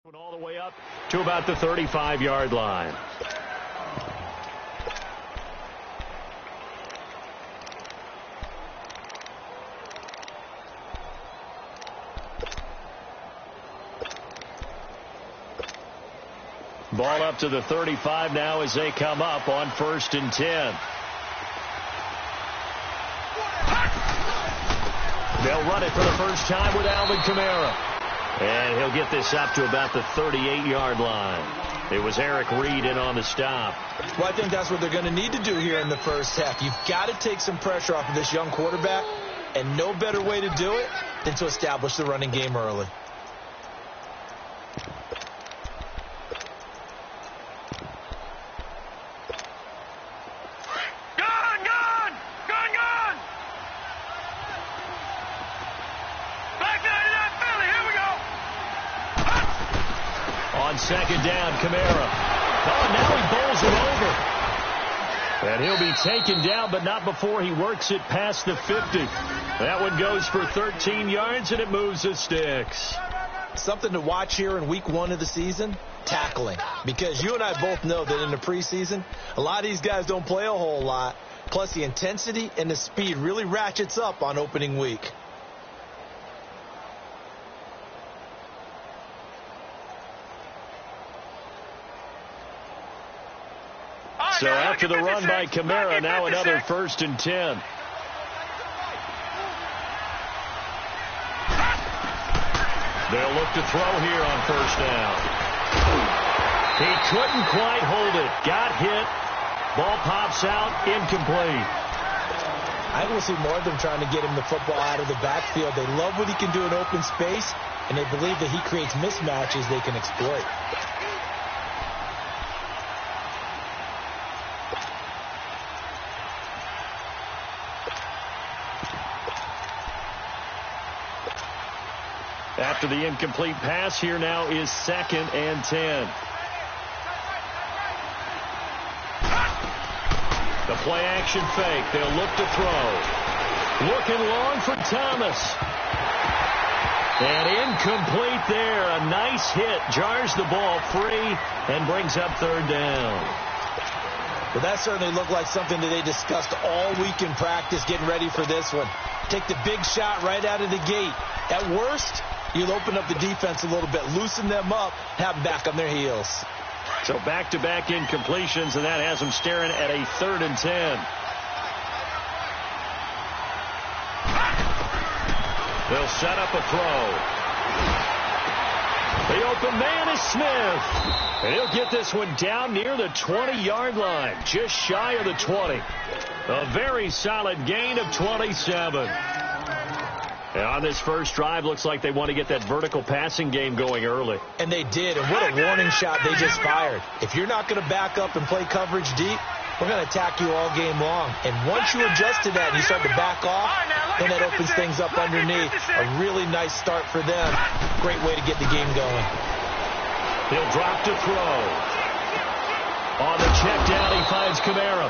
All the way up to about the 35-yard line. Ball up to the 35 now as they come up on 1st and 10. They'll run it for the first time with Alvin Kamara. And he'll get this up to about the 38-yard line. It was Eric Reed in on the stop. Well, I think that's what they're going to need to do here in the first half. You've got to take some pressure off of this young quarterback, and no better way to do it than to establish the running game early. On 2nd down, Kamara. Oh, now he bowls it over. And he'll be taken down, but not before he works it past the 50. That one goes for 13 yards, and it moves the sticks. Something to watch here in week 1 of the season, tackling. Because you and I both know that in the preseason, a lot of these guys don't play a whole lot. Plus, the intensity and the speed really ratchets up on opening week. So after the run by Kamara, now another 1st and 10. They'll look to throw here on 1st down. He couldn't quite hold it. Got hit. Ball pops out. Incomplete. I will see more of them trying to get him the football out of the backfield. They love what he can do in open space, and they believe that he creates mismatches they can exploit. After the incomplete pass, here now is 2nd and 10. The play action fake. They'll look to throw. Looking long for Thomas. And incomplete there. A nice hit. Jars the ball free and brings up 3rd down. Well, that certainly looked like something that they discussed all week in practice getting ready for this one. Take the big shot right out of the gate. At worst, you'll open up the defense a little bit, loosen them up, have them back on their heels. So back-to-back incompletions, and that has them staring at a 3rd and 10. They'll set up a throw. The open man is Smith. And he'll get this one down near the 20-yard line, just shy of the 20. A very solid gain of 27. And on this first drive, looks like they want to get that vertical passing game going early. And they did, and what a warning shot they just fired. If you're not going to back up and play coverage deep, we're going to attack you all game long. And once you adjust to that and you start to back off, then that opens things up underneath. A really nice start for them. Great way to get the game going. He'll drop to throw. On the check down, he finds Kamara.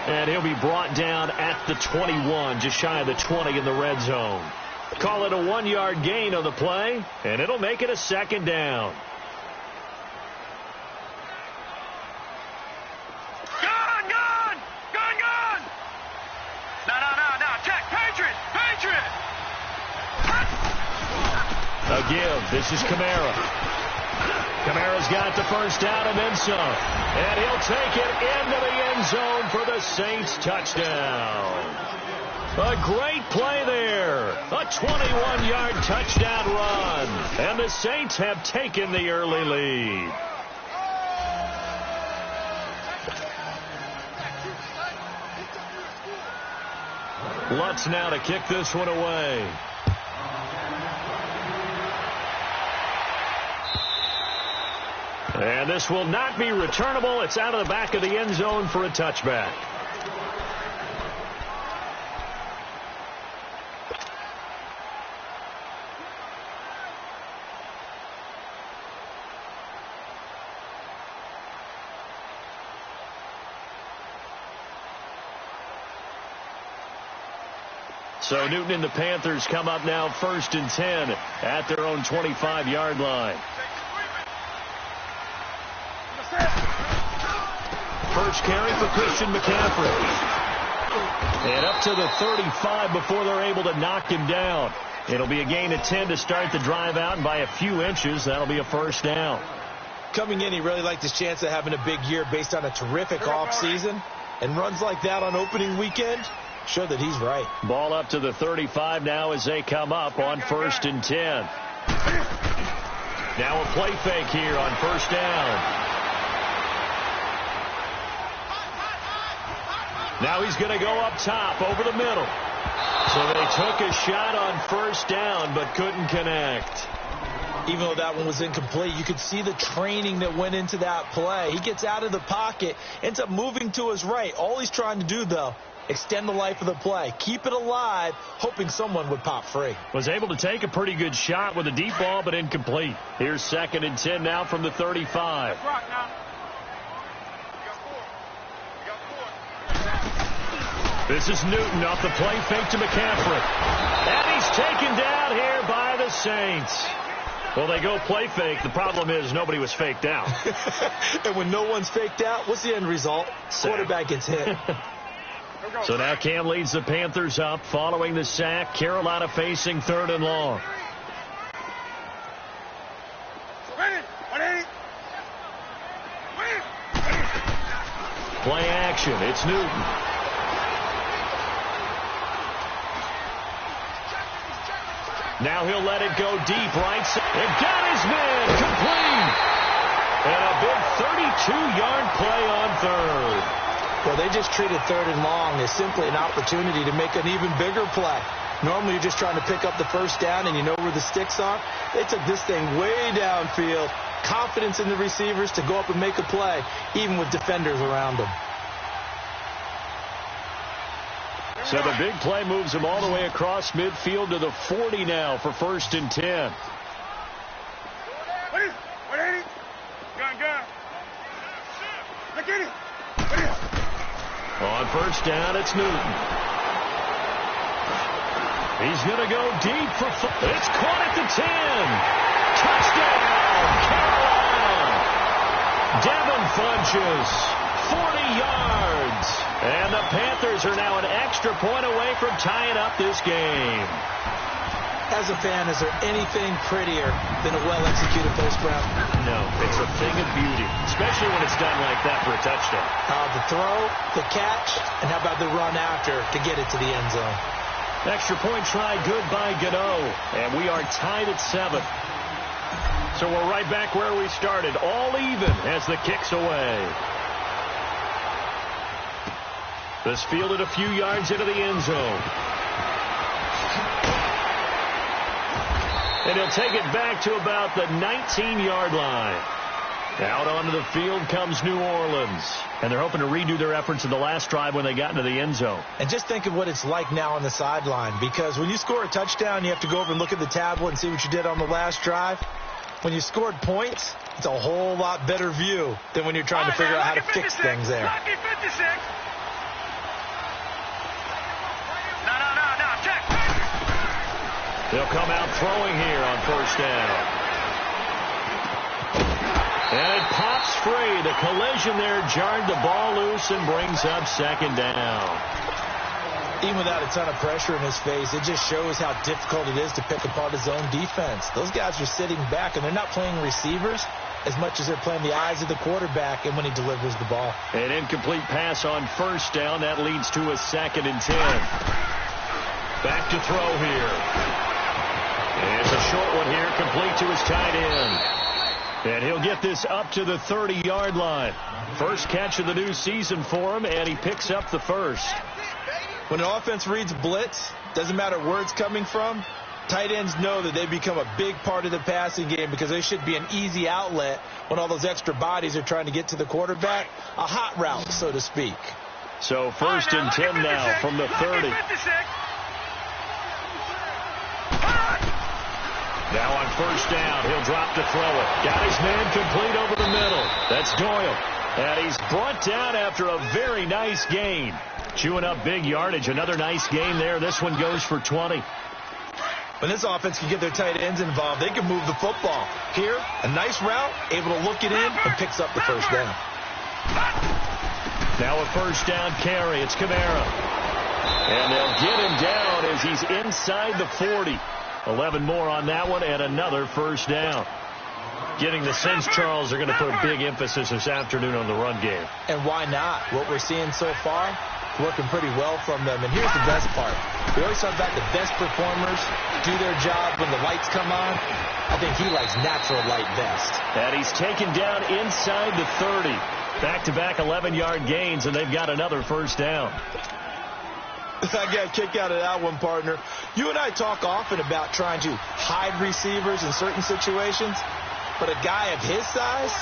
And he'll be brought down at the 21, just shy of the 20 in the red zone. Call it a 1-yard gain on the play, and it'll make it a 2nd down. Gone! No, check, Patriot! A give, this is Kamara. Kamara's got the first down and then some. And he'll take it into the end zone for the Saints touchdown. A great play there. A 21-yard touchdown run. And the Saints have taken the early lead. Lutz now to kick this one away. And this will not be returnable. It's out of the back of the end zone for a touchback. So Newton and the Panthers come up now 1st and 10 at their own 25-yard line. First carry for Christian McCaffrey. And up to the 35 before they're able to knock him down. It'll be a gain of 10 to start the drive out, and by a few inches, that'll be a first down. Coming in, he really liked his chance of having a big year based on a terrific offseason. And runs like that on opening weekend show that he's right. Ball up to the 35 now as they come up on 1st and 10. Now a play fake here on first down. Now he's going to go up top over the middle. So they took a shot on first down but couldn't connect. Even though that one was incomplete, you could see the training that went into that play. He gets out of the pocket, ends up moving to his right. All he's trying to do, though, extend the life of the play. Keep it alive, hoping someone would pop free. Was able to take a pretty good shot with a deep ball, but incomplete. Here's 2nd and 10 now from the 35. This is Newton off the play fake to McCaffrey. And he's taken down here by the Saints. Well, they go play fake. The problem is nobody was faked out. And when no one's faked out, what's the end result? Quarterback gets hit. So now Cam leads the Panthers up following the sack. Carolina facing 3rd and long. Play action. It's Newton. Now he'll let it go deep right side. And got his man. Complete. And a big 32-yard play on 3rd. Well, they just treated 3rd and long as simply an opportunity to make an even bigger play. Normally you're just trying to pick up the first down and you know where the sticks are. They took this thing way downfield. Confidence in the receivers to go up and make a play, even with defenders around them. So the big play moves him all the way across midfield to the 40 now for 1st and 10. On first down, it's Newton. He's going to go deep for it's caught at the 10. Touchdown, Carolina. Devin Funches, 40 yards. And the Panthers are now an extra point away from tying up this game. As a fan, is there anything prettier than a well-executed post route? No, it's a thing of beauty, especially when it's done like that for a touchdown. The throw, the catch, and how about the run after to get it to the end zone? Extra point try good by Gano, and we are tied at 7. So we're right back where we started, all even as the kick's away. This fielded a few yards into the end zone. And he'll take it back to about the 19-yard line. Out onto the field comes New Orleans. And they're hoping to redo their efforts in the last drive when they got into the end zone. And just think of what it's like now on the sideline. Because when you score a touchdown, you have to go over and look at the tablet and see what you did on the last drive. When you scored points, it's a whole lot better view than when you're trying to figure out how to fix things there. They'll come out throwing here on first down. And it pops free. The collision there jarred the ball loose and brings up 2nd down. Even without a ton of pressure in his face, it just shows how difficult it is to pick apart his own defense. Those guys are sitting back, and they're not playing receivers as much as they're playing the eyes of the quarterback and when he delivers the ball. An incomplete pass on first down. That leads to a 2nd and 10. Back to throw here. And it's a short one here, complete to his tight end. And he'll get this up to the 30-yard line. First catch of the new season for him, and he picks up the first. When an offense reads blitz, doesn't matter where it's coming from, tight ends know that they become a big part of the passing game because they should be an easy outlet when all those extra bodies are trying to get to the quarterback. A hot route, so to speak. So 1st and 10 now from the 30. Now on first down, he'll drop to throw it. Got his man complete over the middle. That's Doyle. And he's brought down after a very nice gain. Chewing up big yardage. Another nice gain there. This one goes for 20. When this offense can get their tight ends involved, they can move the football. Here, a nice route, able to look it in, and picks up the first down. Now a first down carry. It's Kamara. And they'll get him down as he's inside the 40. 11 more on that one and another first down. Getting the sense, Charles, they're going to put a big emphasis this afternoon on the run game. And why not? What we're seeing so far, working pretty well from them. And here's the best part. We always talk about the best performers do their job when the lights come on. I think he likes natural light best. And he's taken down inside the 30. Back-to-back 11-yard gains, and they've got another first down. I got a kick out of that one, partner. You and I talk often about trying to hide receivers in certain situations, but a guy of his size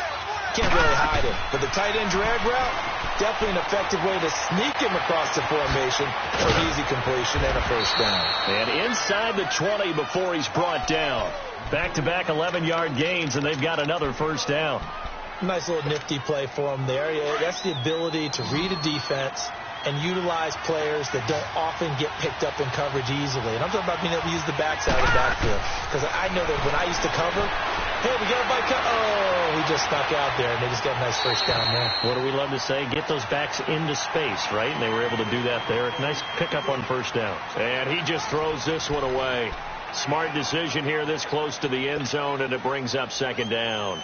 can't really hide him. But the tight end drag route, definitely an effective way to sneak him across the formation for an easy completion and a first down. And inside the 20 before he's brought down. Back-to-back 11-yard gains, and they've got another first down. Nice little nifty play for him there. That's the ability to read a defense and utilize players that don't often get picked up in coverage easily. And I'm talking about being able to use the backside of the backfield. Because I know that when I used to cover, hey, we got a bike cut. Oh, we just stuck out there, and they just got a nice first down there. What do we love to say? Get those backs into space, right? And they were able to do that there. Nice pickup on first down. And he just throws this one away. Smart decision here this close to the end zone, and it brings up second down.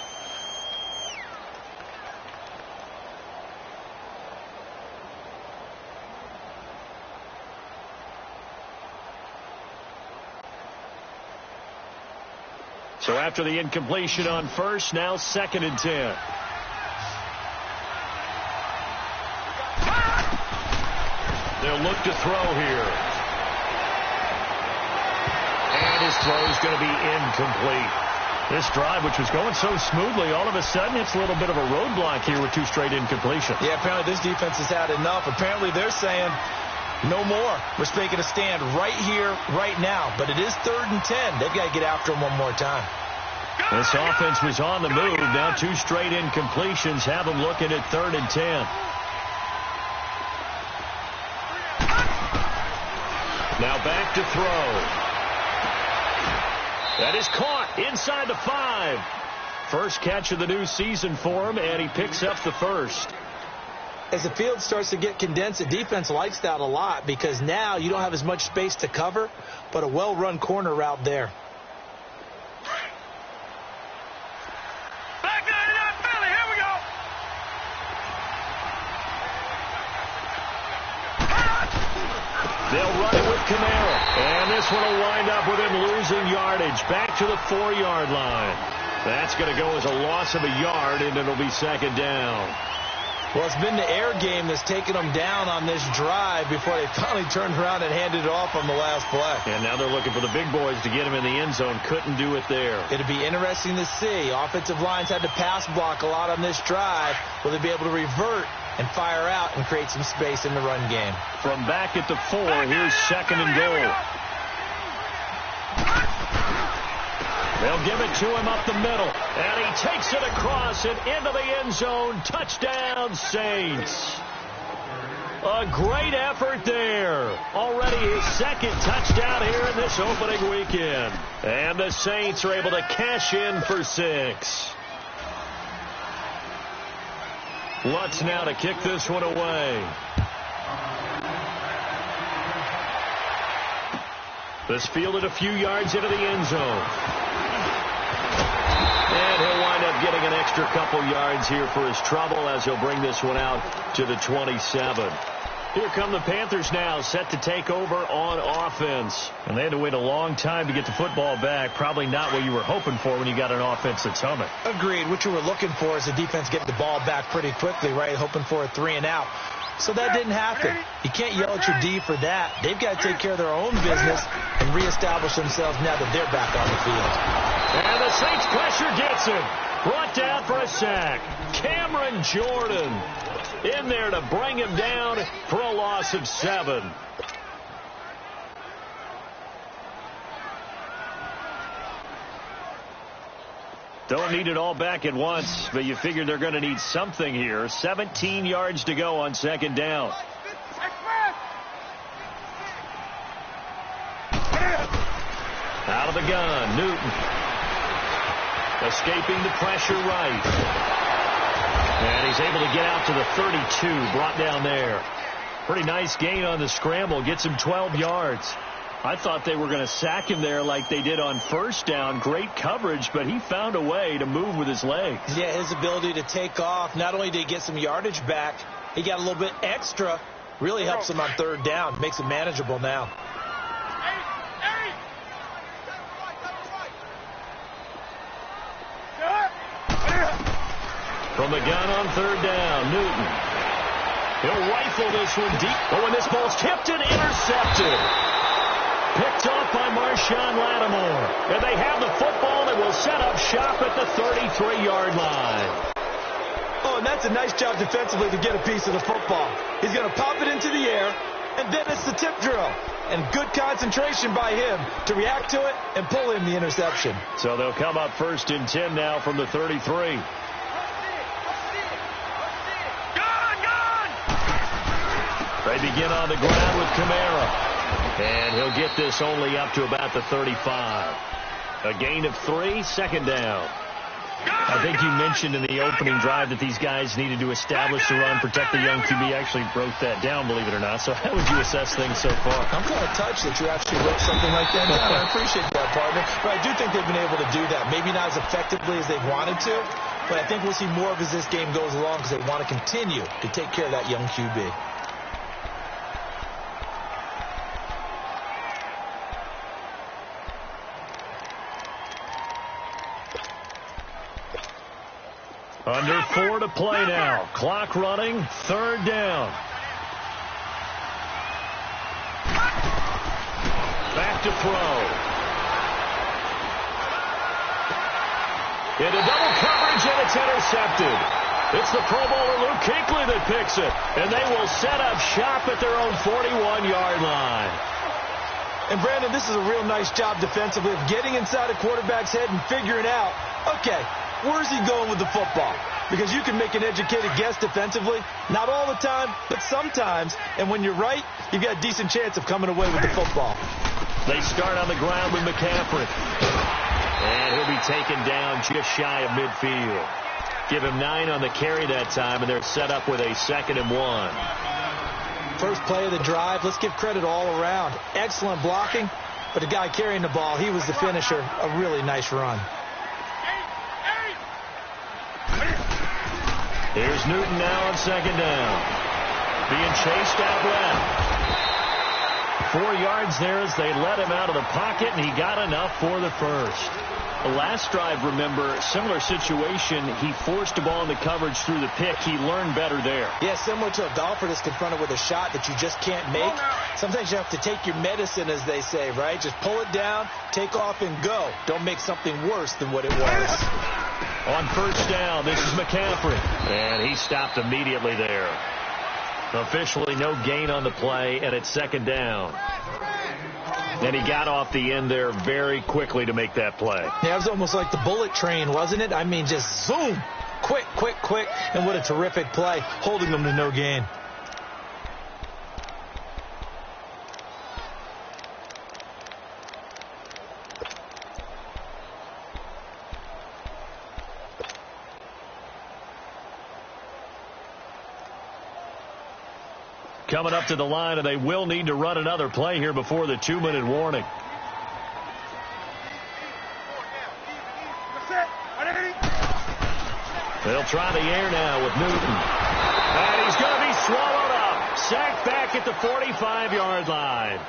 So after the incompletion on first, now 2nd and 10. They'll look to throw here. And his throw's going to be incomplete. This drive, which was going so smoothly, all of a sudden it's a little bit of a roadblock here with 2 straight incompletions. Yeah, apparently this defense has had enough. Apparently they're saying, no more. We're making a stand right here, right now. But it is 3rd and 10. They've got to get after him one more time. This offense was on the move. Now 2 straight incompletions have them looking at 3rd and 10. Now back to throw. That is caught inside the 5. First catch of the new season for him, and he picks up the first. As the field starts to get condensed, the defense likes that a lot because now you don't have as much space to cover, but a well-run corner route there. Back 99 Philly, here we go. They'll run it with Kamara, and this one will wind up with him losing yardage. Back to the 4-yard line. That's going to go as a loss of a yard, and it'll be second down. Well, it's been the air game that's taken them down on this drive before they finally turned around and handed it off on the last play. And now they're looking for the big boys to get him in the end zone. Couldn't do it there. It'd be interesting to see. Offensive lines had to pass block a lot on this drive. Will they be able to revert and fire out and create some space in the run game? From back at the 4, here's 2nd and goal. They'll give it to him up the middle, and he takes it across and into the end zone. Touchdown, Saints. A great effort there. Already his 2nd touchdown here in this opening weekend. And the Saints are able to cash in for 6. Lutz now to kick this one away. This fielded a few yards into the end zone. And he'll wind up getting an extra couple yards here for his trouble as he'll bring this one out to the 27. Here come the Panthers now, set to take over on offense. And they had to wait a long time to get the football back. Probably not what you were hoping for when you got an offense that's humming. Agreed. What you were looking for is the defense getting the ball back pretty quickly, right? Hoping for a 3 and out. So that didn't happen. You can't yell at your D for that. They've got to take care of their own business and reestablish themselves now that they're back on the field. And the Saints pressure gets him. Brought down for a sack. Cameron Jordan in there to bring him down for a loss of 7. Don't need it all back at once, but you figure they're going to need something here. 17 yards to go on 2nd down. the gun, Newton. Escaping the pressure right. And he's able to get out to the 32, brought down there. Pretty nice gain on the scramble, gets him 12 yards. I thought they were going to sack him there like they did on first down. Great coverage, but he found a way to move with his legs. Yeah, his ability to take off, not only did he get some yardage back, he got a little bit extra. Really helps him on third down, makes it manageable now. From the gun on third down, Newton. He'll rifle this one deep. Oh, and this ball's tipped and intercepted. Picked off by Marshawn Lattimore. And they have the football and will set up shop at the 33-yard line. Oh, and that's a nice job defensively to get a piece of the football. He's going to pop it into the air, and then it's the tip drill. And good concentration by him to react to it and pull in the interception. So they'll come up 1st and 10 now from the 33. They begin on the ground with Kamara. And he'll get this only up to about the 35. A gain of 3, 2nd down. I think you mentioned in the opening drive that these guys needed to establish the run, protect the young QB. Actually wrote that down, believe it or not. So how would you assess things so far? I'm kind of touched that you actually wrote something like that down. I appreciate that, partner. But I do think they've been able to do that. Maybe not as effectively as they wanted to, but I think we'll see more of as this game goes along because they want to continue to take care of that young QB. Under 4 to play now. Clock running. 3rd down. Back to throw. Into double coverage, and it's intercepted. It's the Pro Bowler Luke Kuechly that picks it. And they will set up shop at their own 41-yard line. And, Brandon, this is a real nice job defensively of getting inside a quarterback's head and figuring out, okay, where's he going with the football? Because you can make an educated guess defensively. Not all the time, but sometimes. And when you're right, you've got a decent chance of coming away with the football. They start on the ground with McCaffrey. And he'll be taken down just shy of midfield. Give him 9 on the carry that time, and they're set up with a 2nd and 1. First play of the drive. Let's give credit all around. Excellent blocking, but the guy carrying the ball, he was the finisher. A really nice run. Here's Newton now on 2nd down. Being chased out left. 4 yards there as they let him out of the pocket, and he got enough for the first. The last drive, remember, similar situation. He forced the ball into coverage through the pick. He learned better there. Yeah, similar to a golfer that's confronted with a shot that you just can't make. Sometimes you have to take your medicine, as they say, right? Just pull it down, take off, and go. Don't make something worse than what it was. On 1st down, this is McCaffrey. And he stopped immediately there. Officially no gain on the play, and it's 2nd down. And he got off the end there very quickly to make that play. Yeah, it was almost like the bullet train, wasn't it? I mean, just zoom. Quick, quick, quick. And what a terrific play, holding them to no gain. Coming up to the line, and they will need to run another play here before the 2-minute warning. They'll try the air now with Newton. And he's going to be swallowed up. Sacked back at the 45-yard line.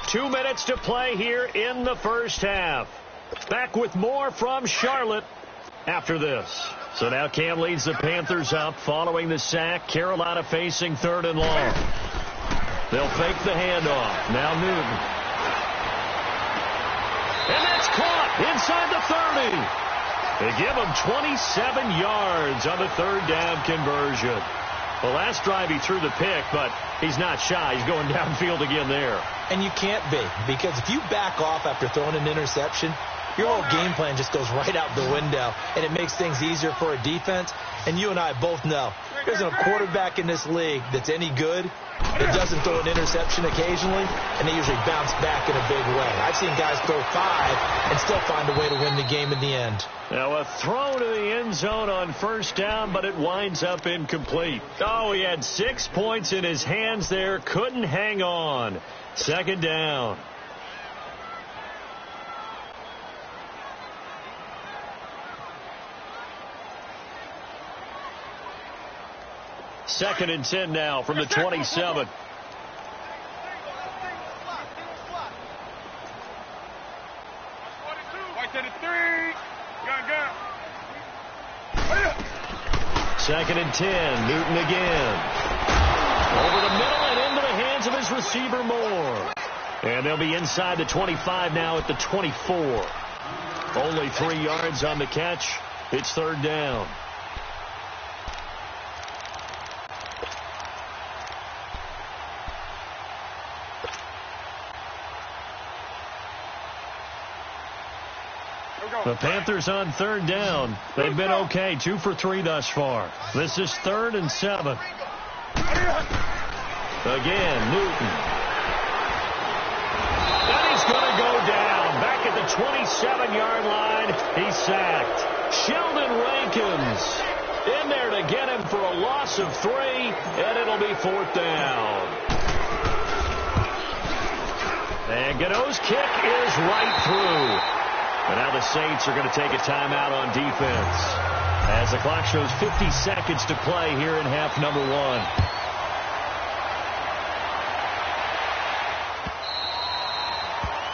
Two minutes to play here in the first half. Back with more from Charlotte after this. So now Cam leads the Panthers up following the sack. Carolina facing 3rd and long. They'll fake the handoff. Now Newton. And that's caught inside the 30. They give him 27 yards on the 3rd down conversion. The last drive he threw the pick, but he's not shy. He's going downfield again there. And you can't be, because if you back off after throwing an interception, your whole game plan just goes right out the window, and it makes things easier for a defense. And you and I both know there's a quarterback in this league that's any good that doesn't throw an interception occasionally, and they usually bounce back in a big way. I've seen guys throw 5 and still find a way to win the game in the end. Now a throw to the end zone on first down, but it winds up incomplete. Oh, he had 6 points in his hands there. Couldn't hang on. Second down. Second and 10 now from the 27. Second and 10. Newton again. Over the middle and into the hands of his receiver Moore. And they'll be inside the 25 now at the 24. Only 3 yards on the catch. It's third down. The Panthers on third down. They've been okay. 2 for 3 thus far. This is 3rd and 7. Again, Newton. And he's going to go down. Back at the 27-yard line. He's sacked. Sheldon Rankins in there to get him for a loss of 3. And it'll be 4th down. And Gano's kick is right through. And now the Saints are going to take a timeout on defense as the clock shows 50 seconds to play here in half number 1.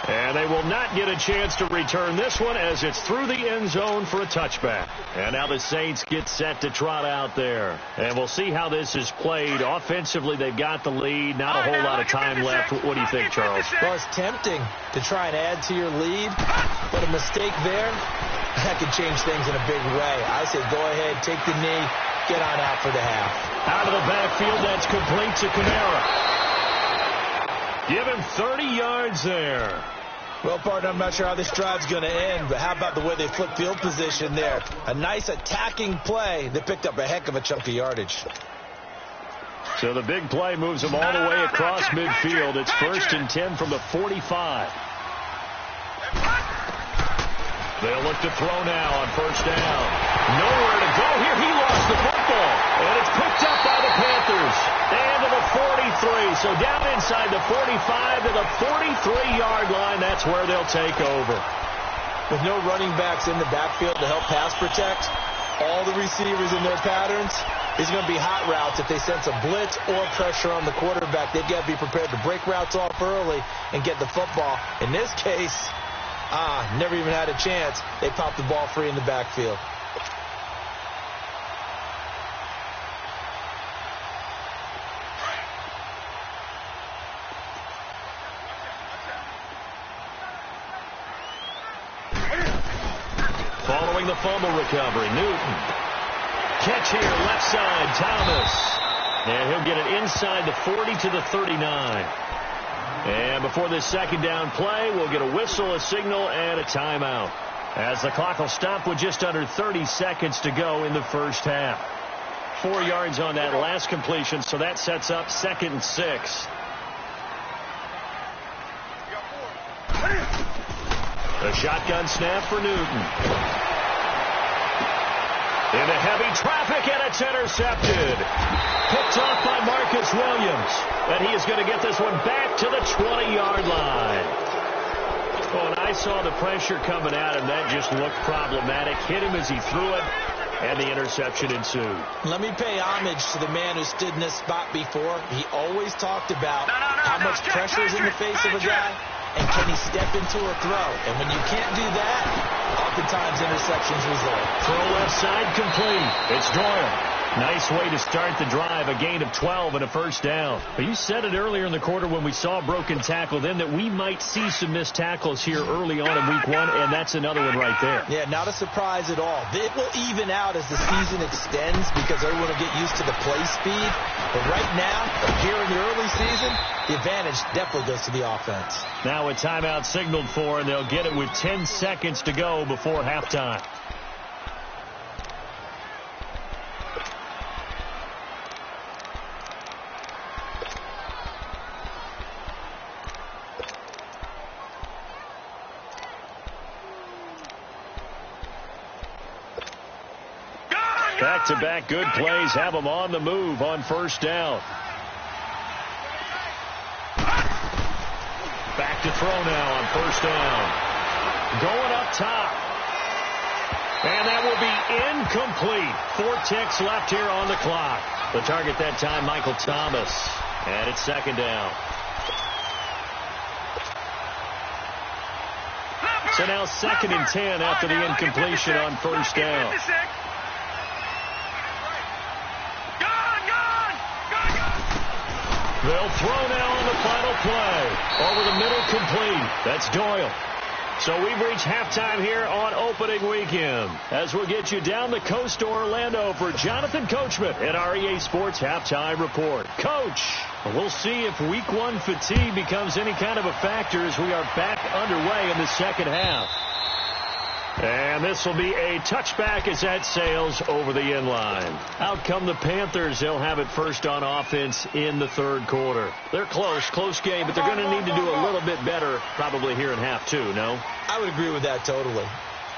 And they will not get a chance to return this one as it's through the end zone for a touchback. And now the Saints get set to trot out there. And we'll see how this is played. Offensively, they've got the lead. Not a whole lot of time left. What do you think, Charles? Well, it's tempting to try and add to your lead, but a mistake there, that could change things in a big way. I say go ahead, take the knee, get on out for the half. Out of the backfield, that's complete to Kamara. Give him 30 yards there. Well, partner, I'm not sure how this drive's going to end, but how about the way they flip field position there? A nice attacking play that picked up a heck of a chunk of yardage. So the big play moves them all the way across midfield. It's 1st and 10 from the 45. They'll look to throw now on first down. Nowhere to go here. He lost the football. And it's picked up by the Panthers. And to the 43. So down inside the 45 to the 43-yard line. That's where they'll take over. With no running backs in the backfield to help pass protect, all the receivers in their patterns, these are going to be hot routes. If they sense a blitz or pressure on the quarterback, they've got to be prepared to break routes off early and get the football. In this case, never even had a chance. They popped the ball free in the backfield. Following the fumble recovery, Newton. Catch here, left side, Thomas. And he'll get it inside the 40 to the 39. And before this second down play, we'll get a whistle, a signal, and a timeout, as the clock will stop with just under 30 seconds to go in the first half. 4 yards on that last completion, so that sets up 2nd and 6. The shotgun snap for Newton. Into heavy traffic, and it's intercepted. Picked off by Marcus Williams. And he is going to get this one back to the 20-yard line. Oh, and I saw the pressure coming at him. That just looked problematic. Hit him as he threw it, and the interception ensued. Let me pay homage to the man who stood in this spot before. He always talked about how much pressure is in the face of a guy, and can he step into a throw. And when you can't do that, oftentimes interceptions result. Throw left side complete. It's Doyle. Nice way to start the drive, a gain of 12 and a first down. But you said it earlier in the quarter when we saw a broken tackle then that we might see some missed tackles here early on in week 1, and that's another one right there. Yeah, not a surprise at all. It will even out as the season extends because everyone will get used to the play speed. But right now, here in the early season, the advantage definitely goes to the offense. Now a timeout signaled for, and they'll get it with 10 seconds to go before halftime. Back-to-back good plays have them on the move on first down. Back to throw now on first down. Going up top. And that will be incomplete. 4 ticks left here on the clock. The target that time, Michael Thomas. And it's second down. So now second and 10 after the incompletion on first down. They'll throw now on the final play. Over the middle, complete. That's Doyle. So we've reached halftime here on opening weekend. As we'll get you down the coast to Orlando for Jonathan Coachman at our EA Sports Halftime Report. Coach, we'll see if Week 1 fatigue becomes any kind of a factor as we are back underway in the second half. And this will be a touchback as that sails over the end line. Out come the Panthers. They'll have it first on offense in the third quarter. They're close game, but they're going to need to do a little bit better probably here in half two, no? I would agree with that totally.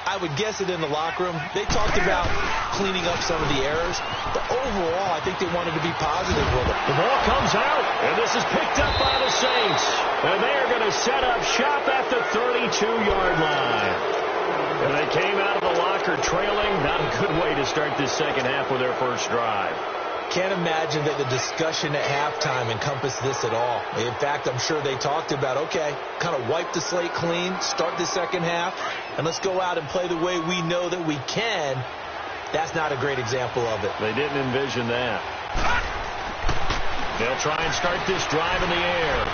I would guess it in the locker room. They talked about cleaning up some of the errors, but overall I think they wanted to be positive with it. The ball comes out, and this is picked up by the Saints. And they are going to set up shop at the 32-yard line. And they came out of the locker trailing. Not a good way to start this second half with their first drive. Can't imagine that the discussion at halftime encompassed this at all. In fact, I'm sure they talked about, okay, kind of wipe the slate clean, start the second half, and let's go out and play the way we know that we can. That's not a great example of it. They didn't envision that. They'll try and start this drive in the air.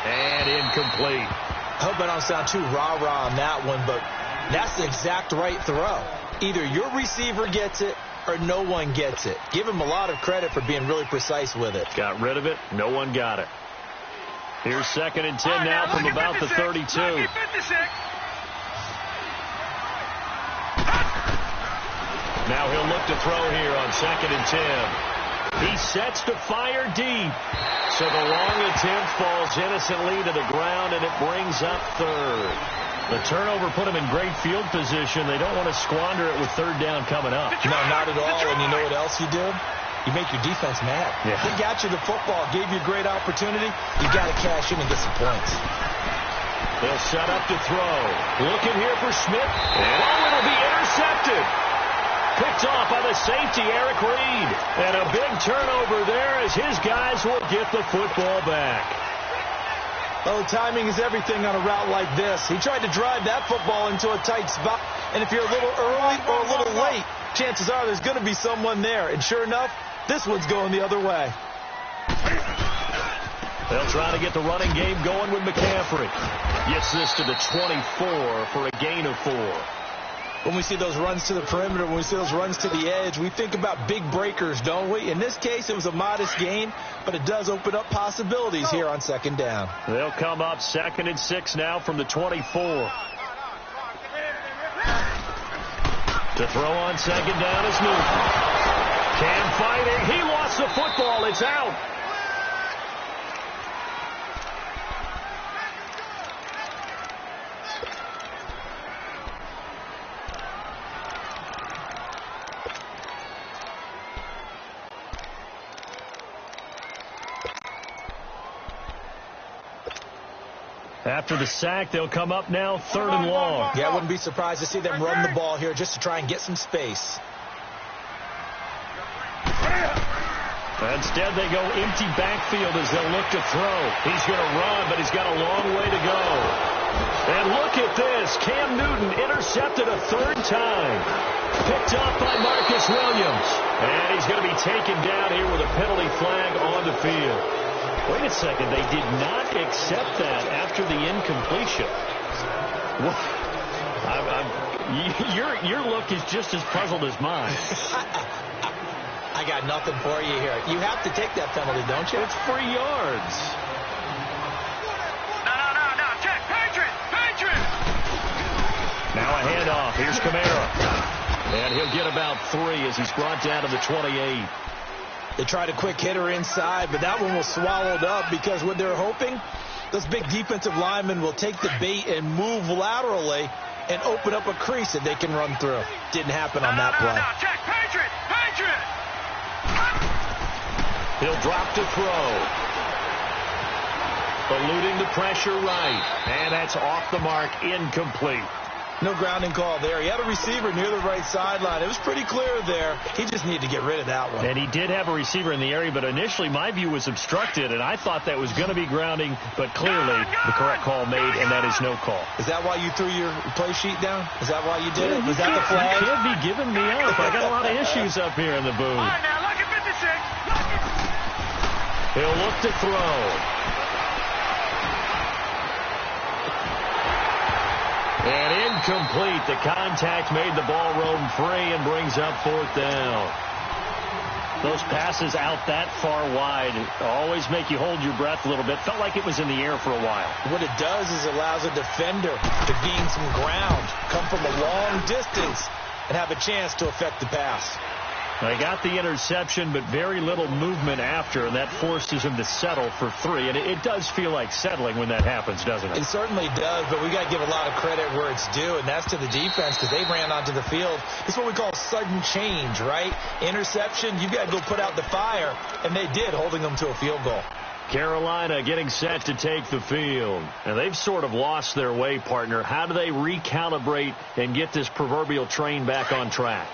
And incomplete. I hope I don't sound too rah-rah on that one, but that's the exact right throw. Either your receiver gets it or no one gets it. Give him a lot of credit for being really precise with it. Got rid of it. No one got it. Here's second and 10 now from about the 32. Now he'll look to throw here on second and 10. He sets to fire deep. So the long attempt falls innocently to the ground, and it brings up third. The turnover put him in great field position. They don't want to squander it with third down coming up. No, not at all. And you know what else you did? You make your defense mad. Yeah. They got you the football, gave you a great opportunity. You got to cash in and get some points. They'll set up to throw. Looking here for Smith. And it'll be intercepted. Picked off by the safety, Eric Reed. And a big turnover there as his guys will get the football back. Oh, timing is everything on a route like this. He tried to drive that football into a tight spot. And if you're a little early or a little late, chances are there's going to be someone there. And sure enough, this one's going the other way. They'll try to get the running game going with McCaffrey. Gets this to the 24 for a gain of 4. When we see those runs to the perimeter, when we see those runs to the edge, we think about big breakers, don't we? In this case, it was a modest gain, but it does open up possibilities here on second down. They'll come up second and 6 now from the 24. To throw on second down is Newton. Can fight it. He lost the football. It's out. After the sack, they'll come up now third and long. Yeah, I wouldn't be surprised to see them run the ball here just to try and get some space. Instead, they go empty backfield as they'll look to throw. He's going to run, but he's got a long way to go. And look at this. Cam Newton intercepted a third time. Picked up by Marcus Williams. And he's going to be taken down here with a penalty flag on the field. Wait a second. They did not accept that after the incompletion. Your look is just as puzzled as mine. I got nothing for you here. You have to take that penalty, don't you? It's 3 yards. No. Check. Patriot. Now a handoff. Here's Kamara. And he'll get about 3 as he's brought down to the 28. They tried a quick hitter inside, but that one was swallowed up because what they're hoping, those big defensive linemen will take the bait and move laterally and open up a crease that they can run through. Didn't happen on that play. No. Check. Patriot. He'll drop to throw. Eluding the pressure right. And that's off the mark, incomplete. No grounding call there. He had a receiver near the right sideline. It was pretty clear there. He just needed to get rid of that one. And he did have a receiver in the area, but initially my view was obstructed, and I thought that was going to be grounding, but clearly the correct call made, and that is no call. Is that why you threw your play sheet down? Is that why you did it? Was that the flag? You can't be giving me up. I got a lot of issues up here in the booth. All right, now, look at 56. He'll look to throw. And incomplete. The contact made the ball roam free and brings up 4th down. Those passes out that far wide always make you hold your breath a little bit. Felt like it was in the air for a while. What it does is it allows a defender to gain some ground, come from a long distance, and have a chance to affect the pass. They got the interception, but very little movement after, and that forces him to settle for 3. And it does feel like settling when that happens, doesn't it? It certainly does, but we got to give a lot of credit where it's due, and that's to the defense because they ran onto the field. It's what we call sudden change, right? Interception, you got to go put out the fire, and they did, holding them to a field goal. Carolina getting set to take the field. And they've sort of lost their way, partner. How do they recalibrate and get this proverbial train back on track?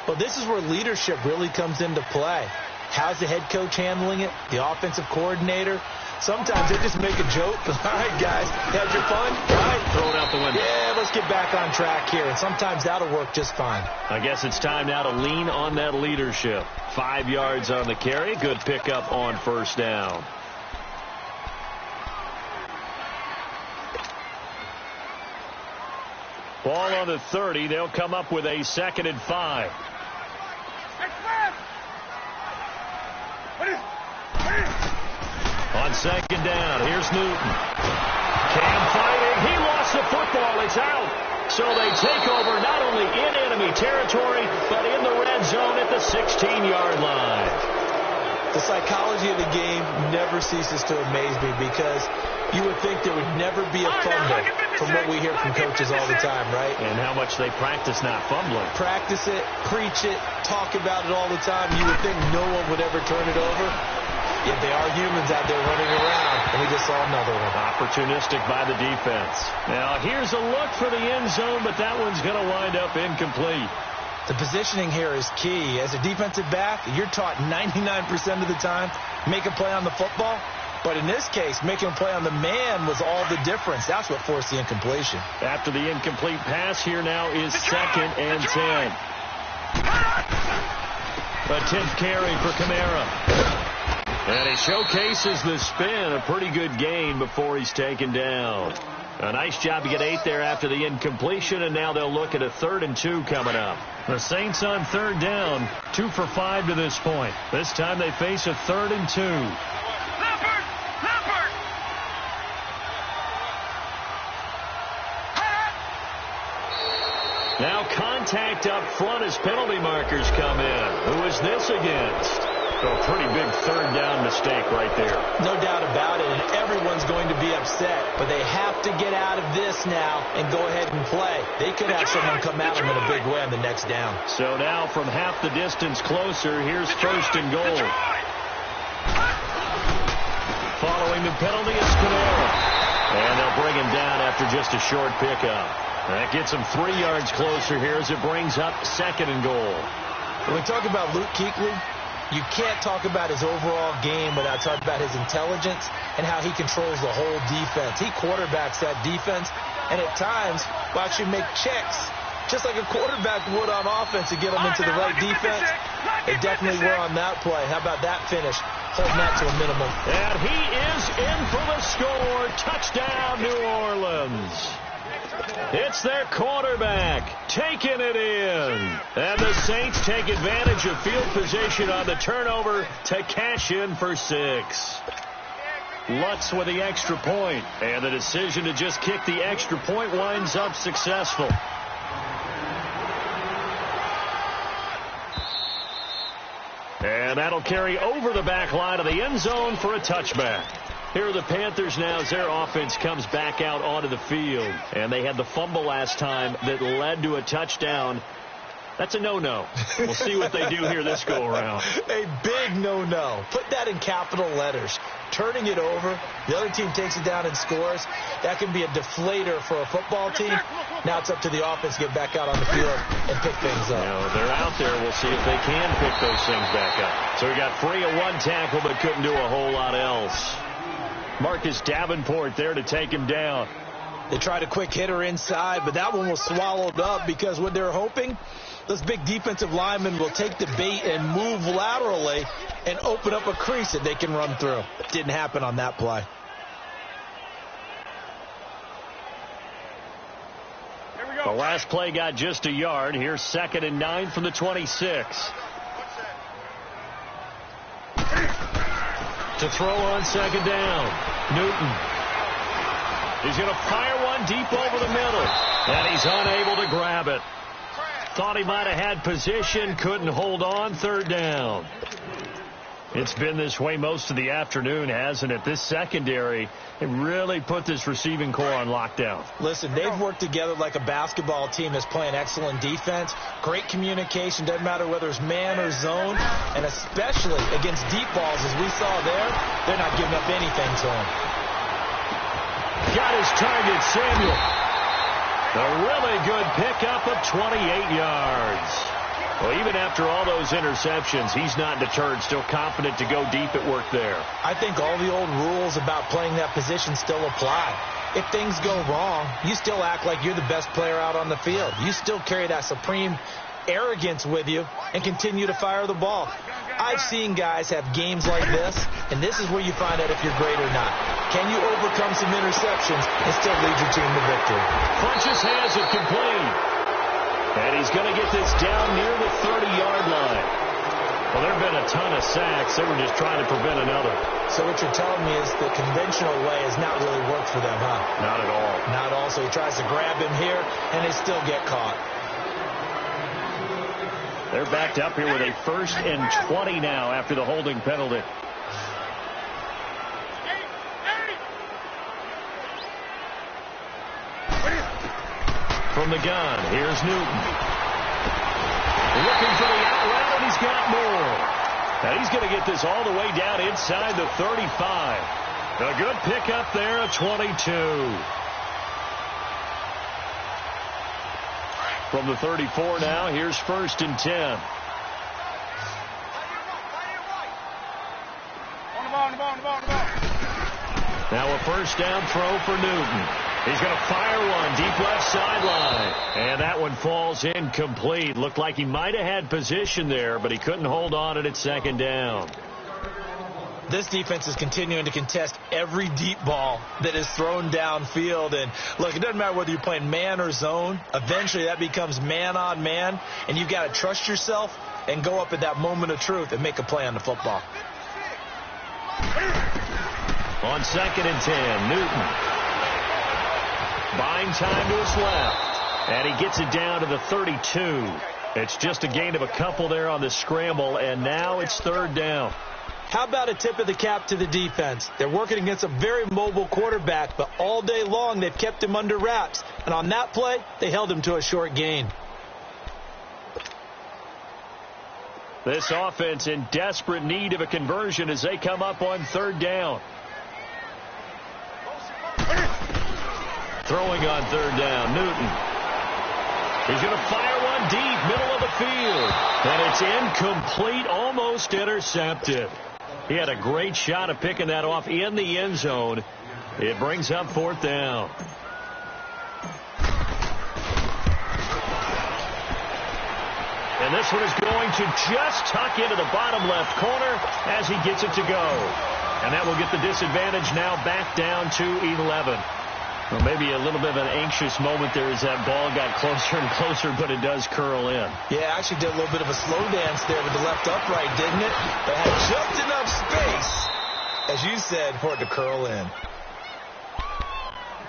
Well, this is where leadership really comes into play. How's the head coach handling it? The offensive coordinator? Sometimes they just make a joke. All right, guys, had your fun? All right. Throw it out the window. Yeah, let's get back on track here. And sometimes that'll work just fine. I guess it's time now to lean on that leadership. 5 yards on the carry. Good pickup on 1st down. Ball on the 30. They'll come up with a 2nd and 5. On 2nd down, here's Newton. Cam fighting. He lost the football. It's out. So they take over not only in enemy territory, but in the red zone at the 16-yard line. The psychology of the game never ceases to amaze me because you would think there would never be a fumble from what we hear from coaches all the time, right? And how much they practice not fumbling. Practice it, preach it, talk about it all the time. You would think no one would ever turn it over. Yet they are humans out there running around, and we just saw another one. Opportunistic by the defense. Now here's a look for the end zone, but that one's going to wind up incomplete. The positioning here is key. As a defensive back, you're taught 99% of the time, make a play on the football. But in this case, making a play on the man was all the difference. That's what forced the incompletion. After the incomplete pass, here now is 2nd and 10. A 10th carry for Kamara. And he showcases the spin. A pretty good gain before he's taken down. A nice job to get 8 there after the incompletion, and now they'll look at a 3rd and 2 coming up. The Saints on 3rd down, 2 for 5 to this point. This time they face a 3rd and 2. Now contact up front as penalty markers come in. Who is this against? A pretty big 3rd down mistake right there. No doubt about it, and everyone's going to be upset. But they have to get out of this now and go ahead and play. They could have someone come at them in a big way on the next down. So now from half the distance closer, here's 1st and goal. Following the penalty is Kamara. And they'll bring him down after just a short pickup. That gets him 3 yards closer here as it brings up 2nd and goal. When we talk about Luke Kuechly, you can't talk about his overall game without talking about his intelligence and how he controls the whole defense. He quarterbacks that defense and at times will actually make checks, just like a quarterback would on offense to get them into the right defense. They definitely were on that play. How about that finish? Holding that to a minimum. And he is in for the score. Touchdown, New Orleans. It's their quarterback taking it in. And the Saints take advantage of field position on the turnover to cash in for 6. Lutz with the extra point. And the decision to just kick the extra point winds up successful. And that'll carry over the back line of the end zone for a touchback. Here are the Panthers now as their offense comes back out onto the field. And they had the fumble last time that led to a touchdown. That's a no-no. We'll see what they do here this go-around. A big no-no. Put that in capital letters. Turning it over, the other team takes it down and scores. That can be a deflator for a football team. Now it's up to the offense to get back out on the field and pick things up. You know, they're out there. We'll see if they can pick those things back up. So we got free of one tackle, but couldn't do a whole lot else. Marcus Davenport there to take him down. They tried a quick hitter inside, but that one was swallowed up because what they're hoping, those big defensive linemen will take the bait and move laterally and open up a crease that they can run through. Didn't happen on that play. Here we go. The last play got just a yard. Here's 2nd and 9 from the 26. To throw on 2nd down. Newton. He's going to fire one deep over the middle. And he's unable to grab it. Thought he might have had position. Couldn't hold on. 3rd down. It's been this way most of the afternoon, hasn't it? This secondary, it really put this receiving core on lockdown. Listen, they've worked together like a basketball team that's playing excellent defense. Great communication. Doesn't matter whether it's man or zone. And especially against deep balls, as we saw there, they're not giving up anything to him. Got his target, Samuel. A really good pickup of 28 yards. Well, even after all those interceptions, he's not deterred, still confident to go deep at work there. I think all the old rules about playing that position still apply. If things go wrong, you still act like you're the best player out on the field. You still carry that supreme arrogance with you and continue to fire the ball. I've seen guys have games like this, and this is where you find out if you're great or not. Can you overcome some interceptions and still lead your team to victory? Funches has it complete. And he's going to get this down near the 30-yard line. Well, there have been a ton of sacks. They were just trying to prevent another. So what you're telling me is the conventional way has not really worked for them, huh? Not at all. Not at all. So he tries to grab him here, and they still get caught. They're backed up here with a 1st and 20 now after the holding penalty. From the gun, here's Newton. Looking for the out route, and he's got more. And he's going to get this all the way down inside the 35. A good pickup there, a 22. From the 34 now, here's 1st and 10. On the ball. Now a 1st down throw for Newton. He's going to fire one deep left sideline. And that one falls incomplete. Looked like he might have had position there, but he couldn't hold on it at 2nd down. This defense is continuing to contest every deep ball that is thrown downfield. And, look, it doesn't matter whether you're playing man or zone. Eventually that becomes man on man, and you've got to trust yourself and go up at that moment of truth and make a play on the football. On 2nd and 10, Newton. Buying time to his left. And he gets it down to the 32. It's just a gain of a couple there on the scramble, and now it's 3rd down. How about a tip of the cap to the defense? They're working against a very mobile quarterback, but all day long they've kept him under wraps. And on that play, they held him to a short gain. This offense in desperate need of a conversion as they come up on 3rd down. Throwing on 3rd down, Newton. He's going to fire one deep, middle of the field. And it's incomplete, almost intercepted. He had a great shot at picking that off in the end zone. It brings up 4th down. And this one is going to just tuck into the bottom left corner as he gets it to go. And that will get the disadvantage now back down to 11. Well, maybe a little bit of an anxious moment there as that ball got closer and closer, but it does curl in. Yeah, actually did a little bit of a slow dance there with the left upright, didn't it? But had just enough space, as you said, for it to curl in.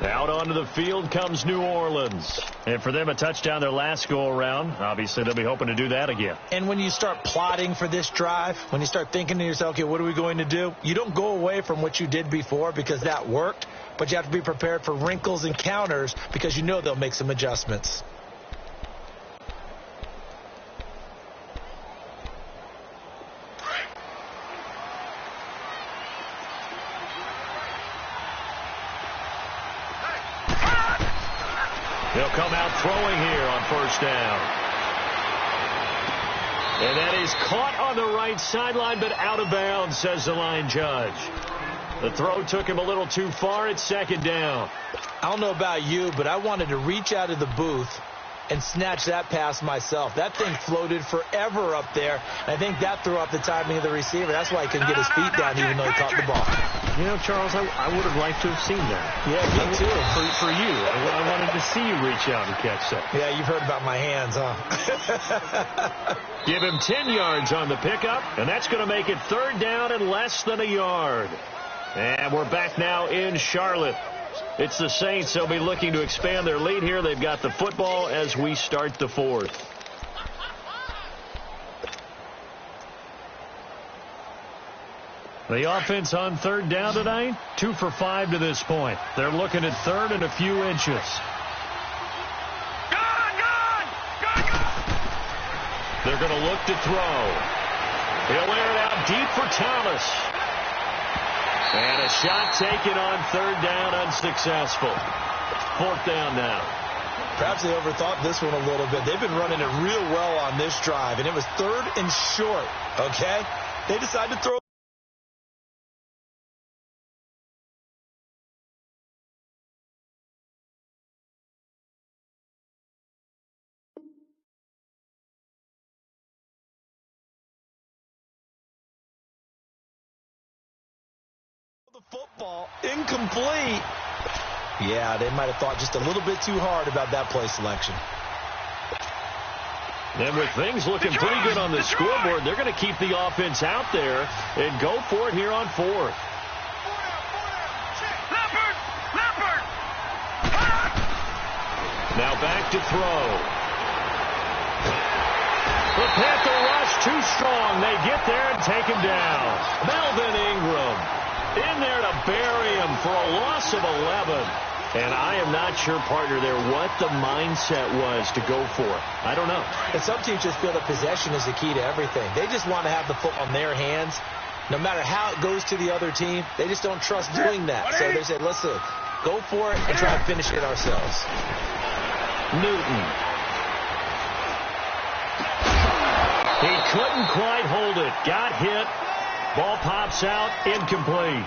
Out onto the field comes New Orleans. And for them, a touchdown their last go-around. Obviously, they'll be hoping to do that again. And when you start plotting for this drive, when you start thinking to yourself, okay, what are we going to do? You don't go away from what you did before because that worked, but you have to be prepared for wrinkles and counters because you know they'll make some adjustments. They'll come out throwing here on first down. And that is caught on the right sideline, but out of bounds, says the line judge. The throw took him a little too far. It's second down. I don't know about you, but I wanted to reach out of the booth and snatch that pass myself. That thing floated forever up there. And I think that threw off the timing of the receiver. That's why he couldn't get his feet down even though he caught the ball. You know, Charles, I would have liked to have seen that. Yeah, me too. For you. I wanted to see you reach out and catch that. Yeah, you've heard about my hands, huh? Give him 10 yards on the pickup, and that's going to make it third down and less than a yard. And we're back now in Charlotte. It's the Saints. They'll be looking to expand their lead here. They've got the football as we start the fourth. The offense on third down tonight, 2 for 5 to this point. They're looking at third and a few inches. They're going to look to throw. He'll air it out deep for Thomas. And a shot taken on third down, unsuccessful. Fourth down now. Perhaps they overthought this one a little bit. They've been running it real well on this drive, and it was third and short, okay? They decided to throw. The football incomplete. Yeah, they might have thought just a little bit too hard about that play selection. And with things looking pretty good on the scoreboard, they're going to keep the offense out there and go for it here on fourth. Now back to throw. The Panther rush too strong. They get there and take him down. Melvin Ingram in there to bury him for a loss of 11. And I am not sure, partner, there what the mindset was to go for it. I don't know. And some teams just feel that possession is the key to everything. They just want to have the foot on their hands. No matter how it goes to the other team, they just don't trust doing that. So they said, let's go for it and try to finish it ourselves. Newton. He couldn't quite hold it. Got hit. Ball pops out. Incomplete.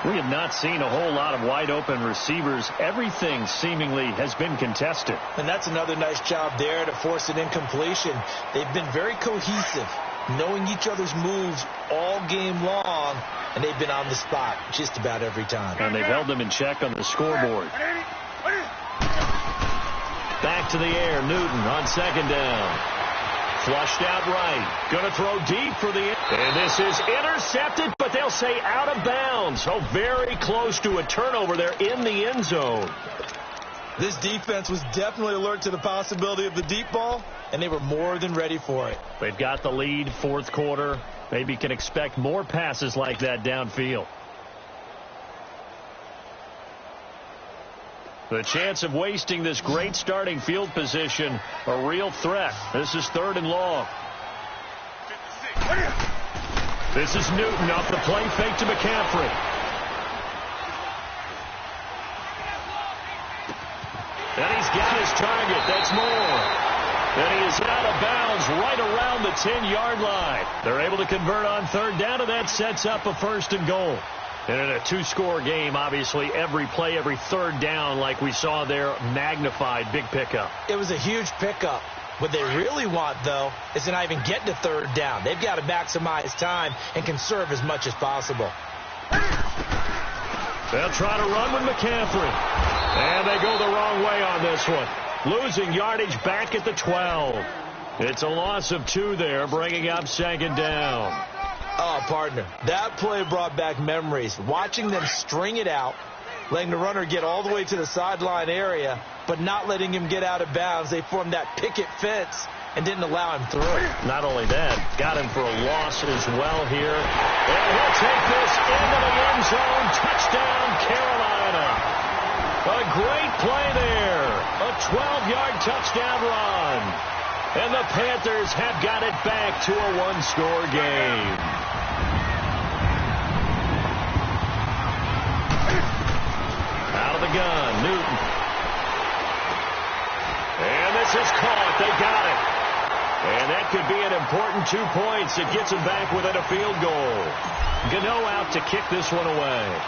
We have not seen a whole lot of wide-open receivers. Everything seemingly has been contested. And that's another nice job there to force an incompletion. They've been very cohesive, knowing each other's moves all game long, and they've been on the spot just about every time. And they've held them in check on the scoreboard. Back to the air, Newton on second down. Flushed out right. Going to throw deep for the end. And this is intercepted, but they'll say out of bounds. So very close to a turnover there in the end zone. This defense was definitely alert to the possibility of the deep ball, and they were more than ready for it. They've got the lead, fourth quarter. Maybe can expect more passes like that downfield. The chance of wasting this great starting field position, a real threat. This is third and long. This is Newton off the play fake to McCaffrey. And he's got his target. That's more. And he is out of bounds right around the 10-yard line. They're able to convert on third down, and that sets up a first and goal. And in a two-score game, obviously, every play, every third down, like we saw there, magnified, big pickup. It was a huge pickup. What they really want, though, is to not even get to third down. They've got to maximize time and conserve as much as possible. They'll try to run with McCaffrey. And they go the wrong way on this one. Losing yardage back at the 12. It's a loss of 2 there, bringing up 2nd down. Oh, partner, that play brought back memories. Watching them string it out, letting the runner get all the way to the sideline area, but not letting him get out of bounds. They formed that picket fence and didn't allow him through. Not only that, got him for a loss as well here. And he'll take this into the end zone. Touchdown, Carolina. A great play there. A 12-yard touchdown run. And the Panthers have got it back to a 1-score game. Out of the gun, Newton. And this is caught. They got it. And that could be an important 2 points. It gets them back within a field goal. Gano out to kick this one away.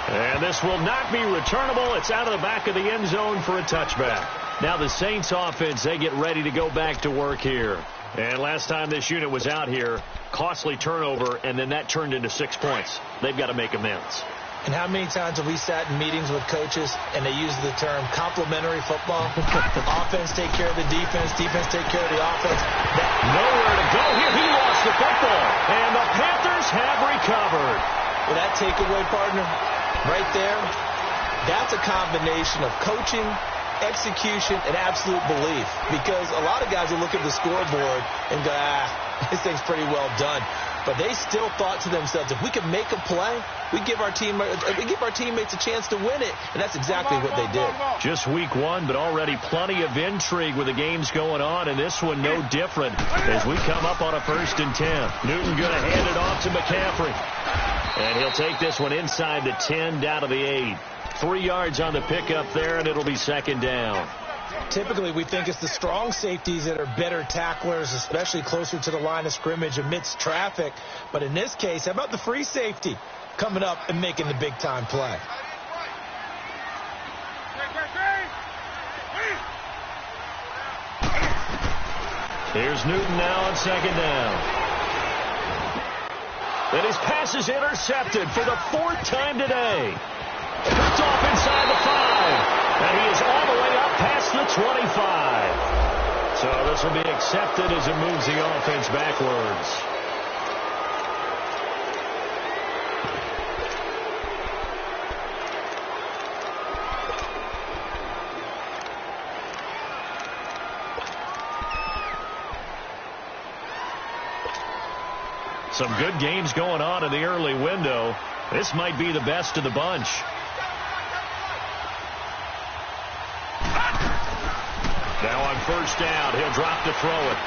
And this will not be returnable. It's out of the back of the end zone for a touchback. Now the Saints offense, they get ready to go back to work here. And last time this unit was out here, costly turnover, and then that turned into 6 points. They've got to make amends. And how many times have we sat in meetings with coaches and they use the term complementary football? Offense take care of the defense, defense take care of the offense. Nowhere to go here. He lost the football. And the Panthers have recovered. Well, that takeaway, partner, right there, that's a combination of coaching, execution, and absolute belief. Because a lot of guys will look at the scoreboard and go, this thing's pretty well done. But they still thought to themselves, if we can make a play, we give our teammates a chance to win it. And that's exactly what they did. Just week 1, but already plenty of intrigue with the games going on. And this one no different as we come up on a 1st and 10. Newton going to hand it off to McCaffrey. And he'll take this one inside the 10, down to the 8. 3 yards on the pickup there, and it'll be 2nd down. Typically, we think it's the strong safeties that are better tacklers, especially closer to the line of scrimmage amidst traffic. But in this case, how about the free safety coming up and making the big-time play? Here's Newton now on 2nd down. And his pass is intercepted for the 4th time today. Picked off inside the 5. And he is all the way up past the 25. So this will be accepted as it moves the offense backwards. Some good games going on in the early window. This might be the best of the bunch. Now on 1st down, he'll drop to throw it.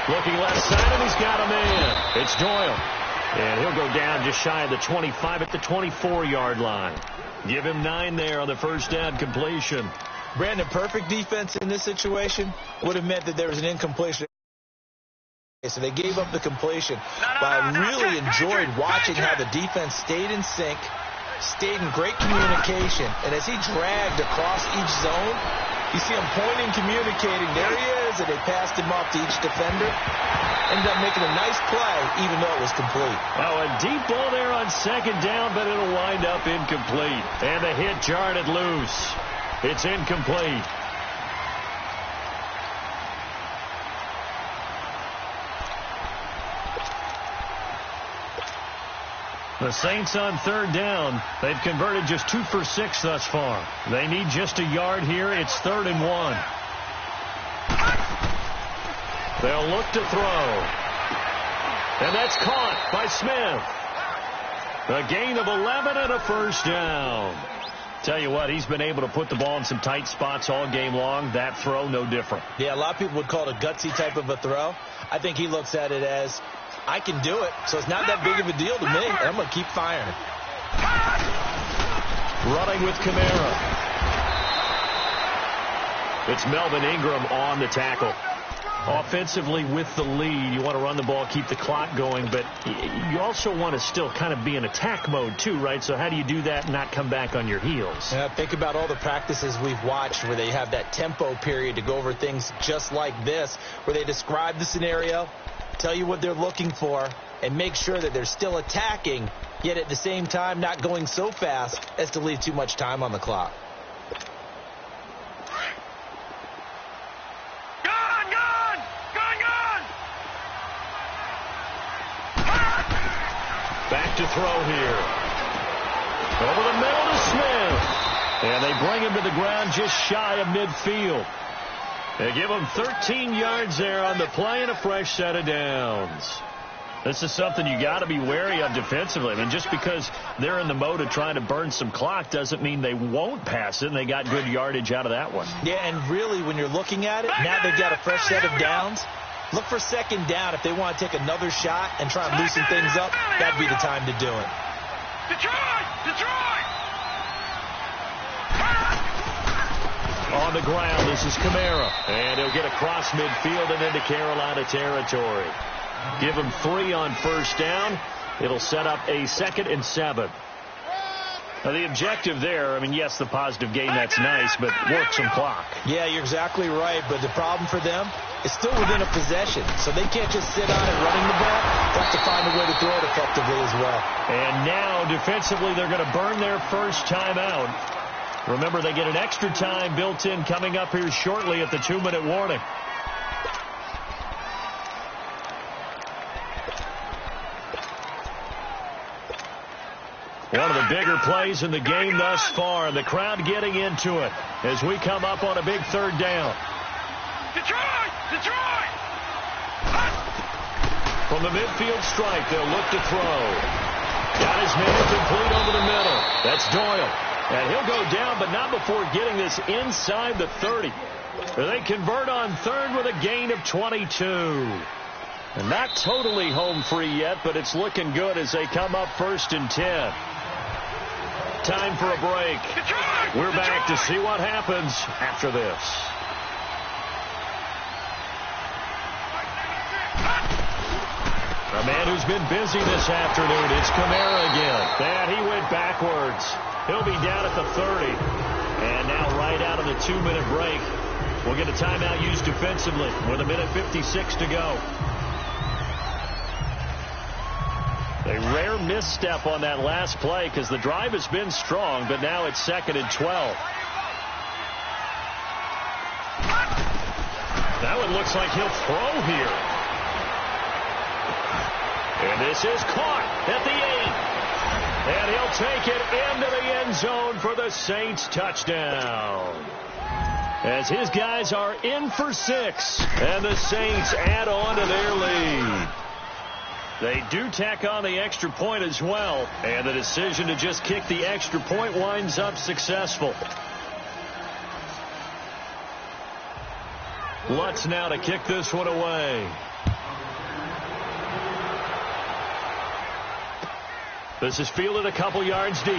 Looking left side, and he's got a man. It's Doyle. And he'll go down just shy of the 25 at the 24-yard line. Give him 9 there on the 1st down completion. Brandon, perfect defense in this situation would have meant that there was an incompletion. So they gave up the completion. But I really enjoyed watching how the defense stayed in sync, stayed in great communication. And as he dragged across each zone, you see him pointing, communicating. There he is, and they passed him off to each defender. Ended up making a nice play, even though it was complete. Oh, a deep ball there on 2nd down, but it'll wind up incomplete. And the hit jarred it loose. It's incomplete. The Saints on 3rd down. They've converted just 2 for 6 thus far. They need just a yard here. It's 3rd and 1. They'll look to throw. And that's caught by Smith. A gain of 11 and a 1st down. Tell you what, he's been able to put the ball in some tight spots all game long. That throw, no different. Yeah, a lot of people would call it a gutsy type of a throw. I think he looks at it as, I can do it, so it's not that big of a deal to me, and I'm going to keep firing. Running with Kamara. It's Melvin Ingram on the tackle. Offensively with the lead, you want to run the ball, keep the clock going, but you also want to still kind of be in attack mode too, right? So how do you do that and not come back on your heels? Yeah, think about all the practices we've watched where they have that tempo period to go over things just like this, where they describe the scenario, tell you what they're looking for, and make sure that they're still attacking, yet at the same time not going so fast as to leave too much time on the clock. Back to throw here. Over the middle to Smith. And they bring him to the ground just shy of midfield. They give him 13 yards there on the play and a fresh set of downs. This is something you got to be wary of defensively. I mean, just because they're in the mode of trying to burn some clock doesn't mean they won't pass it, and they got good yardage out of that one. Yeah, and really, when you're looking at it, now they've got a fresh set of downs. Look for second down if they want to take another shot and try and loosen things up. That'd be the time to do it. Detroit! On the ground, this is Kamara. And he'll get across midfield and into Carolina territory. Give him 3 on first down. It'll set up a 2nd and 7. Now, the objective there, I mean, yes, the positive gain, that's nice, but work some clock. Yeah, you're exactly right, but the problem for them is still within a possession, so they can't just sit on it running the ball. They have to find a way to throw it effectively as well. And now, defensively, they're going to burn their first time out. Remember, they get an extra time built in coming up here shortly at the 2-minute warning. One of the bigger plays in the game thus far, and the crowd getting into it as we come up on a big 3rd down. Detroit! From the midfield strike, they'll look to throw. Got his man complete over the middle. That's Doyle. And he'll go down, but not before getting this inside the 30. They convert on 3rd with a gain of 22. And not totally home free yet, but it's looking good as they come up 1st and 10. Time for a break. We're back to see what happens after this. A man who's been busy this afternoon. It's Kamara again. And he went backwards. He'll be down at the 30. And now right out of the 2-minute break, we'll get a timeout used defensively with 1:56 to go. A rare misstep on that last play because the drive has been strong, but now it's 2nd and 12. That one looks like he'll throw here. And this is caught at the 8. And he'll take it into the end zone for the Saints touchdown. As his guys are in for 6, and the Saints add on to their lead. They do tack on the extra point as well, and the decision to just kick the extra point winds up successful. Lutz now to kick this one away. This is fielded a couple yards deep.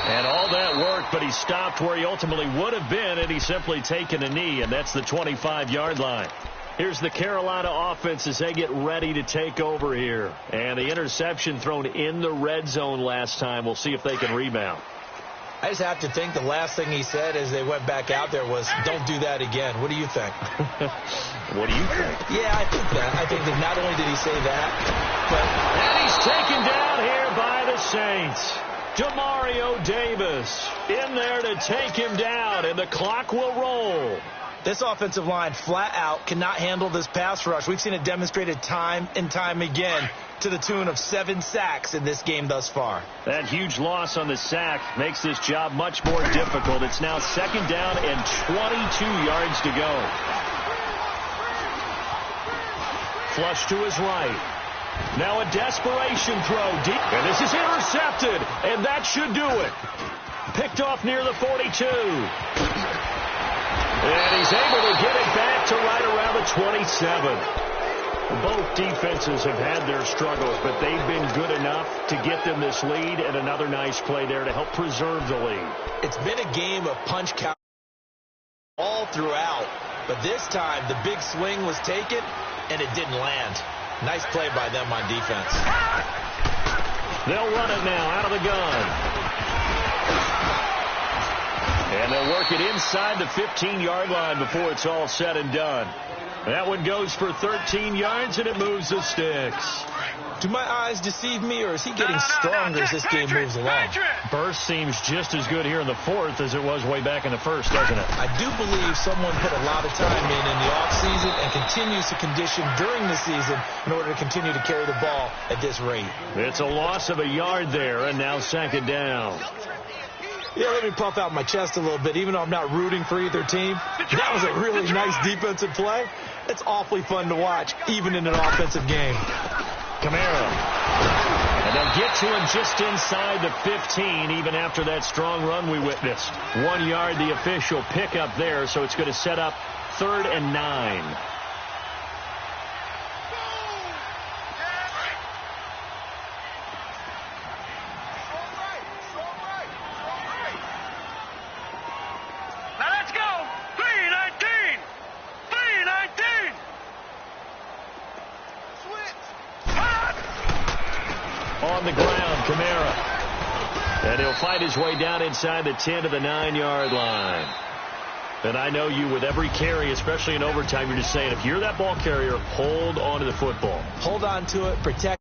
And all that work, but he stopped where he ultimately would have been, and he's simply taken a knee, and that's the 25-yard line. Here's the Carolina offense as they get ready to take over here. And the interception thrown in the red zone last time. We'll see if they can rebound. I just have to think the last thing he said as they went back out there was, don't do that again. What do you think? What do you think? Yeah, I think that. I think that not only did he say that, but... And he's taken down here by the Saints. Demario Davis in there to take him down, and the clock will roll. This offensive line flat out cannot handle this pass rush. We've seen it demonstrated time and time again to the tune of 7 sacks in this game thus far. That huge loss on the sack makes this job much more difficult. It's now 2nd down and 22 yards to go. Flush to his right. Now a desperation throw deep. And this is intercepted. And that should do it. Picked off near the 42. And he's able to get it back to right around the 27. Both defenses have had their struggles, but they've been good enough to get them this lead, and another nice play there to help preserve the lead. It's been a game of punch count all throughout, but this time the big swing was taken, and it didn't land. Nice play by them on defense. They'll run it now out of the gun. And they'll work it inside the 15-yard line before it's all said and done. That one goes for 13 yards, and it moves the sticks. Do my eyes deceive me, or is he getting stronger as this game moves along? Burst seems just as good here in the fourth as it was way back in the first, doesn't it? I do believe someone put a lot of time in the offseason and continues to condition during the season in order to continue to carry the ball at this rate. It's a loss of a yard there, and now second down. Yeah, let me puff out my chest a little bit, even though I'm not rooting for either team. That was a really nice defensive play. It's awfully fun to watch, even in an offensive game. Kamara. And they'll get to him just inside the 15, even after that strong run we witnessed. 1 yard, the official pickup there, so it's going to set up 3rd and 9. On the ground, Kamara. And he'll fight his way down inside the 10 to the 9-yard line. And I know you, with every carry, especially in overtime, you're just saying, if you're that ball carrier, hold on to the football. Hold on to it, protect